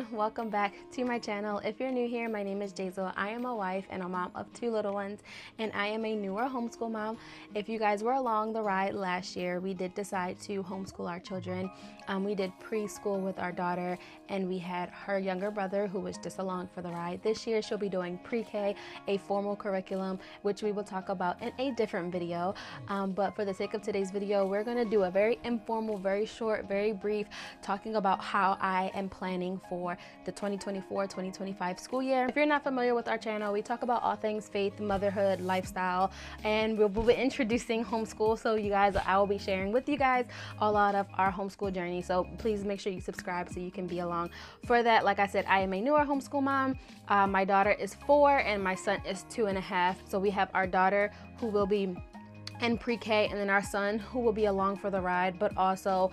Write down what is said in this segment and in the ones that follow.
everyone, welcome back to my channel. If you're new here, my name is Jazel. I am a wife and a mom of 2 little ones, and I am a newer homeschool mom. If you guys were along the ride last year, we did decide to homeschool our children. We did preschool with our daughter, and we had her younger brother who was just along for the ride. This year she'll be doing pre-K, a formal curriculum, which we will talk about in a different video. But for the sake of today's video, we're going to do a very informal, very short, very brief, talking about how I am planning for the 2024-2025 school year. If you're not familiar with our channel, we talk about all things faith, motherhood, lifestyle, and we'll be introducing homeschool. So you guys, I will be sharing with you guys a lot of our homeschool journey. So please make sure you subscribe so you can be along for that. Like I said, I am a newer homeschool mom. My daughter is 4 and my son is 2.5. So we have our daughter who will be in pre-K, and then our son who will be along for the ride, but also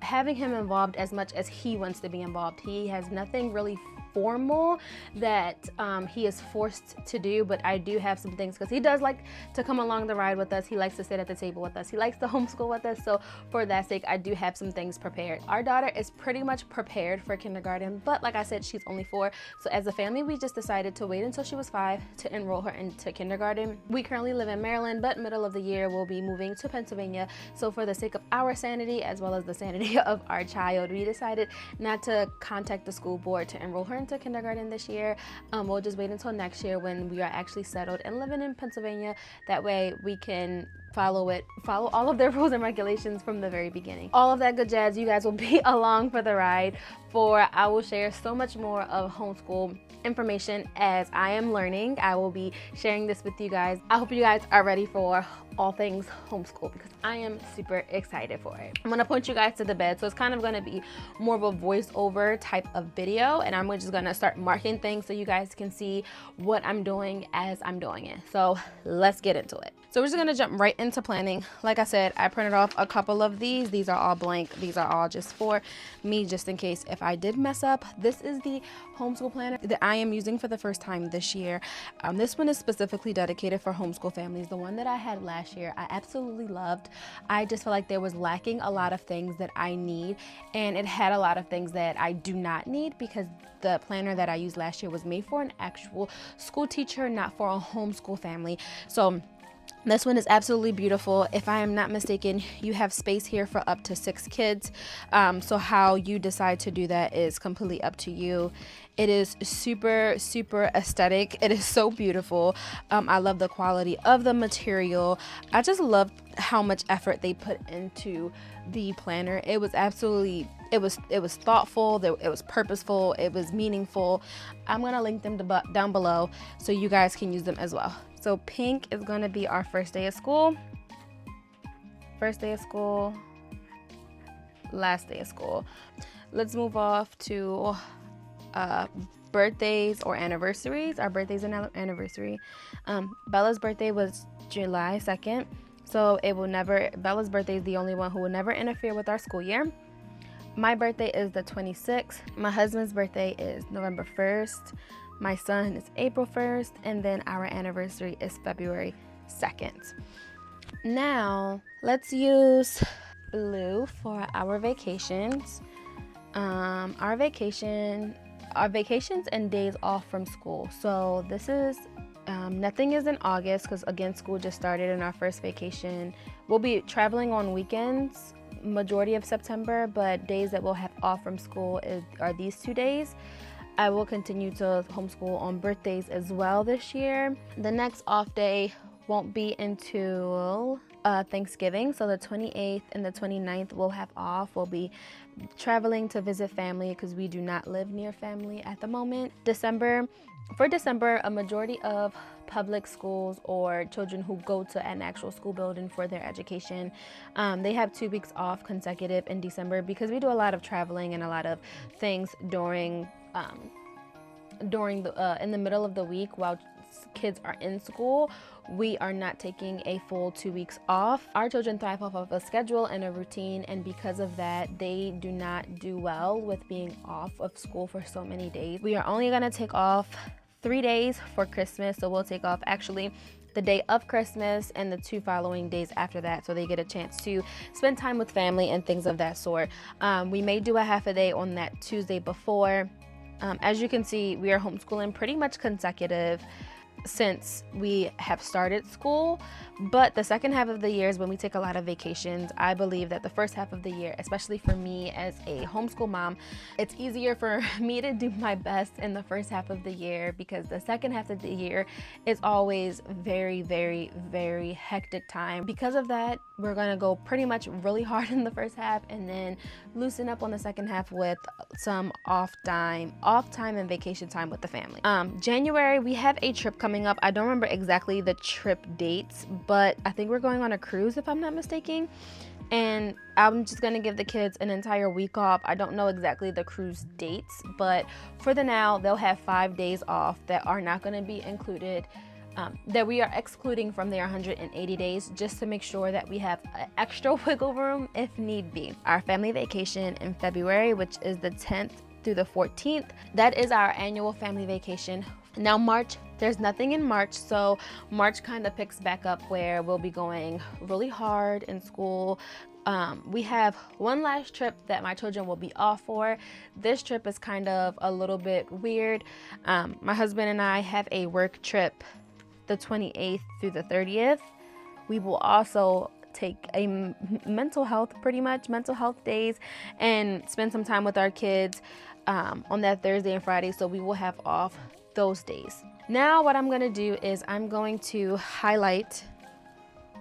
having him involved as much as he wants to be involved. He has nothing really formal that he is forced to do, but I do have some things because he does like to come along the ride with us. He likes to sit at the table with us. He likes to homeschool with us. So for that sake, I do have some things prepared. Our daughter is pretty much prepared for kindergarten, but like I said, she's only 4. So as a family, we just decided to wait until she was 5 to enroll her into kindergarten. We currently live in Maryland, but middle of the year we'll be moving to Pennsylvania. So for the sake of our sanity as well as the sanity of our child, we decided not to contact the school board to enroll her into kindergarten this year. We'll just wait until next year when we are actually settled and living in Pennsylvania. That way we can follow all of their rules and regulations from the very beginning. All of that good jazz. You guys will be along for the ride, for I will share so much more of homeschool information as I am learning. I will be sharing this with you guys. I hope you guys are ready for all things homeschool because I am super excited for it. I'm gonna point you guys to the bed, so it's kind of gonna be more of a voiceover type of video, and I'm just gonna start marking things so you guys can see what I'm doing as I'm doing it. So let's get into it. So we're just gonna jump right into planning. Like I said, I printed off a couple of these. These are all blank. These are all just for me, just in case if I did mess up. This is the homeschool planner that I am using for the first time this year. This one is specifically dedicated for homeschool families. The one that I had last year, I absolutely loved. I just felt like there was lacking a lot of things that I need, and it had a lot of things that I do not need because the planner that I used last year was made for an actual school teacher, not for a homeschool family. So this one is absolutely beautiful. If I am not mistaken, you have space here for up to 6 kids. So how you decide to do that is completely up to you. It is super, super aesthetic. It is so beautiful. I love the quality of the material. I just love how much effort they put into the planner. It was absolutely, it was thoughtful, it was purposeful, it was meaningful. I'm gonna link them down below so you guys can use them as well. So pink is gonna be our first day of school, last day of school. Let's move off to birthdays or anniversaries. Our birthdays and anniversary. Bella's birthday was July 2nd, so Bella's birthday is the only one who will never interfere with our school year. My birthday is the 26th. My husband's birthday is November 1st. My son is April 1st, and then our anniversary is February 2nd. Now, let's use blue for our vacations. Our vacations and days off from school. So this is, nothing is in August because again, school just started, and our first vacation, we'll be traveling on weekends majority of September, but days that we'll have off from school are these 2 days. I will continue to homeschool on birthdays as well this year. The next off day won't be until Thanksgiving, so the 28th and the 29th we'll have off. We'll be traveling to visit family because we do not live near family at the moment. For December, a majority of public schools or children who go to an actual school building for their education, they have 2 weeks off consecutive in December because we do a lot of traveling and a lot of things during in the middle of the week while kids are in school. We are not taking a full 2 weeks off. Our children thrive off of a schedule and a routine, and because of that, they do not do well with being off of school for so many days. We are only going to take off 3 days for Christmas, so we'll take off actually the day of Christmas and the 2 following days after that, so they get a chance to spend time with family and things of that sort. We may do a half a day on that Tuesday before. As you can see, we are homeschooling pretty much consecutive since we have started school, but the second half of the year is when we take a lot of vacations. I believe that the first half of the year, especially for me as a homeschool mom, it's easier for me to do my best in the first half of the year, because the second half of the year is always very, very, very hectic time. Because of that, we're gonna go pretty much really hard in the first half and then loosen up on the second half with some off time and vacation time with the family. January, we have a trip coming up. I don't remember exactly the trip dates, but I think we're going on a cruise, if I'm not mistaken. And I'm just gonna give the kids an entire week off. I don't know exactly the cruise dates, but for the now, they'll have 5 days off that are not gonna be included, that we are excluding from their 180 days, just to make sure that we have extra wiggle room if need be. Our family vacation in February, which is the 10th through the 14th, that is our annual family vacation. Now March, there's nothing in March, so March kind of picks back up where we'll be going really hard in school. We have one last trip that my children will be off for. This trip is kind of a little bit weird. My husband and I have a work trip the 28th through the 30th. We will also take a mental health days and spend some time with our kids on that Thursday and Friday, so we will have off those days. Now what I'm going to do is I'm going to highlight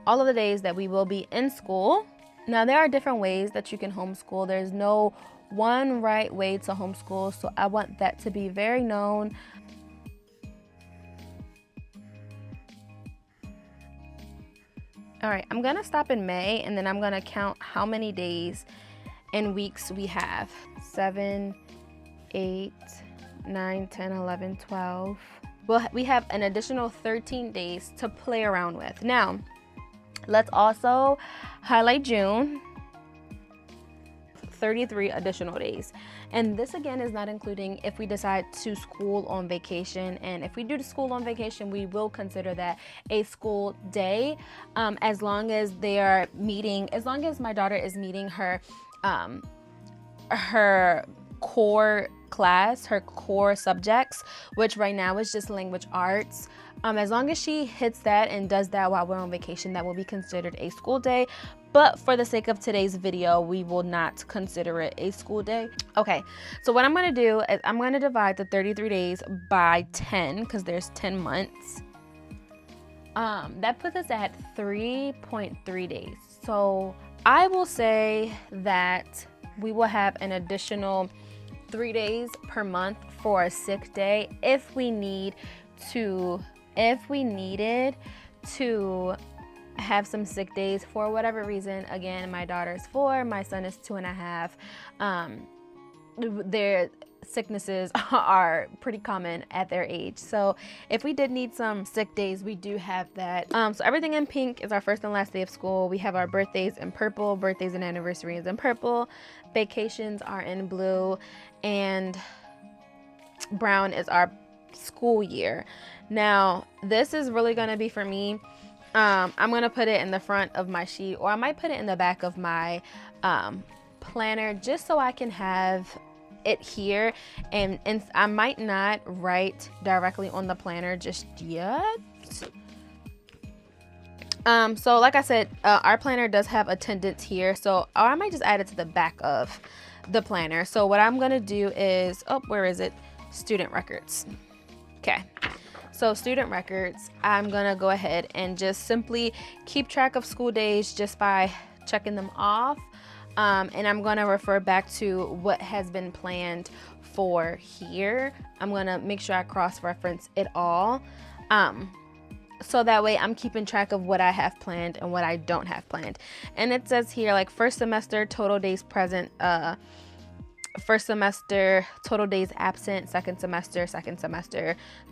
all of the days that we will be in school. Now there are different ways that you can homeschool. There's no one right way to homeschool, so I want that to be very known. All right, I'm gonna stop in May, and then I'm gonna count how many days and weeks we have. 7, 8, 9, 10, 11, 12. Well, we have an additional 13 days to play around with. Now, let's also highlight June. 33 additional days. And this again is not including if we decide to school on vacation. And if we do school on vacation, we will consider that a school day, as long as they are meeting, as long as my daughter is meeting her core class, her core subjects, which right now is just language arts. As long as she hits that and does that while we're on vacation, that will be considered a school day. But for the sake of today's video, we will not consider it a school day. Okay, so what I'm gonna do is I'm gonna divide the 33 days by 10, because there's 10 months. That puts us at 3.3 days. So I will say that we will have an additional 3 days per month for a sick day if we needed to have some sick days for whatever reason. Again, my daughter's 4, my son is 2.5. Their sicknesses are pretty common at their age, so if we did need some sick days, we do have that. So everything in pink is our first and last day of school. We have our birthdays in purple, birthdays and anniversaries in purple, vacations are in blue, and brown is our school year. Now this is really going to be for me, I'm going to put it in the front of my sheet, or I might put it in the back of my planner, just so I can have it here, and I might not write directly on the planner just yet. So like I said, our planner does have attendance here, so or I might just add it to the back of the planner. So what I'm gonna do is, where is it? Student records. Okay, so student records, I'm gonna go ahead and just simply keep track of school days just by checking them off. And I'm gonna refer back to what has been planned for here. I'm gonna make sure I cross-reference it all. So that way I'm keeping track of what I have planned and what I don't have planned. And it says here, like, first semester total days present, first semester, total days absent, second semester,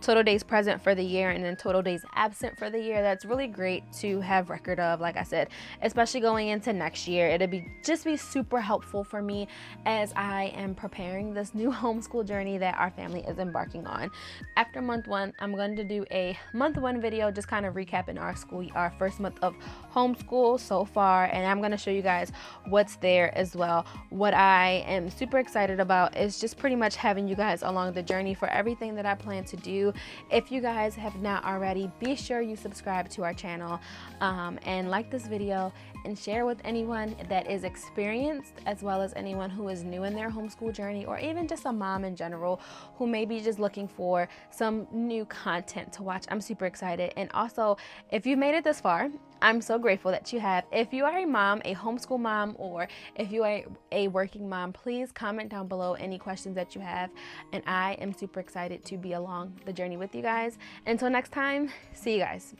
total days present for the year, and then total days absent for the year. That's really great to have record of, like I said, especially going into next year. It'll just be super helpful for me as I am preparing this new homeschool journey that our family is embarking on. After month 1, I'm going to do a month 1 video just kind of recapping our first month of homeschool so far, and I'm going to show you guys what's there as well. What I am super excited about is just pretty much having you guys along the journey for everything that I plan to do. If you guys have not already, be sure you subscribe to our channel and like this video and share with anyone that is experienced, as well as anyone who is new in their homeschool journey, or even just a mom in general who may be just looking for some new content to watch. I'm super excited. And also, if you made it this far, I'm so grateful that you have. If you are a mom, a homeschool mom, or if you are a working mom, please comment down below any questions that you have. And I am super excited to be along the journey with you guys. Until next time, see you guys.